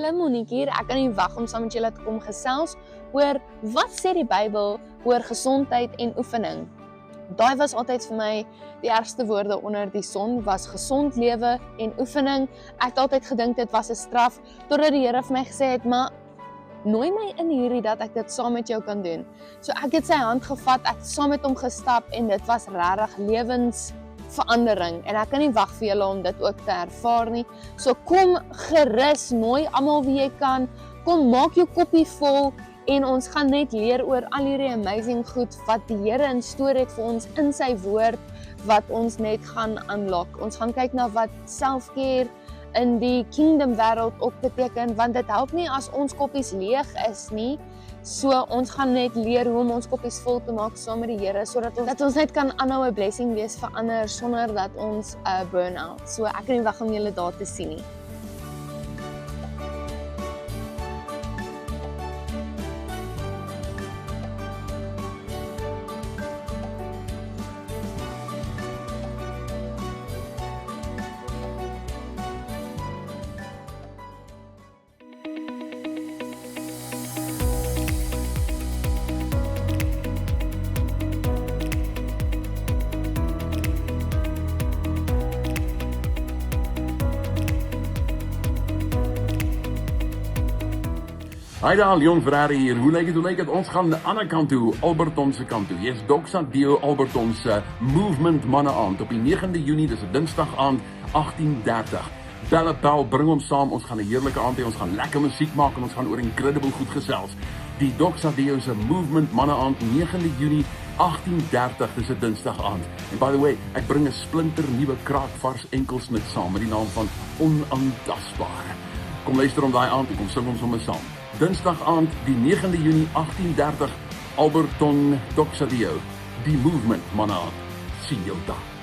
julle, Monique hier. Ek kan nie wag om saam met julle te kom gesels oor wat sê die Bybel oor gesondheid en oefening. Daai was altyd vir my die ergste woorde onder die son, was gesond lewe en oefening. Ek het altyd gedink dit was 'n straf, totdat die Here vir my gesê het, maar nooi my in hierdie dat ek dit saam met jou kan doen. So ek het sy hand gevat, ek het saam met hom gestap en dit was regtig lewensverandering en ek kan nie wag vir julle om dit ook te ervaar nie. So kom gerus, nooi almal wie jy kan, kom maak jou koppie vol en ons gaan net leer oor al hierdie amazing goed wat die Here in store het vir ons in sy woord wat ons net gaan unlock. Ons gaan kyk na wat self-care in die kingdom wêreld ook beteken, want dit help nie as ons koppies leeg is nie. So ons gaan net leer hoe om ons koppies vol te maak saam met die Here, sodat ons net kan aanhou 'n blessing wees vir ander sonder dat ons burn out. So ek kan nie wag om julle daar te sien nie. Hi daar, Leon Ferrari hier. Hoe lyk het? Ons gaan aan die ander kant toe, Alberton se kant toe. Yes, Doxa Deo Alberton se Movement manne aand op die 9de Junie, dis 'n Dinsdag aand, 18:30. Belle Bell, bring ons saam. Ons gaan 'n heerlike aand hê. Ons gaan lekker musiek maak en ons gaan oor incredible goed gesels. Die Doxa Deo se Movement manne aand, 9de Junie, 18:30, dis 'n Dinsdag aand. En by the way, ek bring 'n splinter nuwe kraakvars enkelsnit saam met die naam van Onaantastbaar. Kom luister om daai aand en kom sing ons sommer saam. Dinsdag aand, die 9de Junie, 18:30, Alberton, Doxa Deo, die Movement manne aand. Sien jou daar.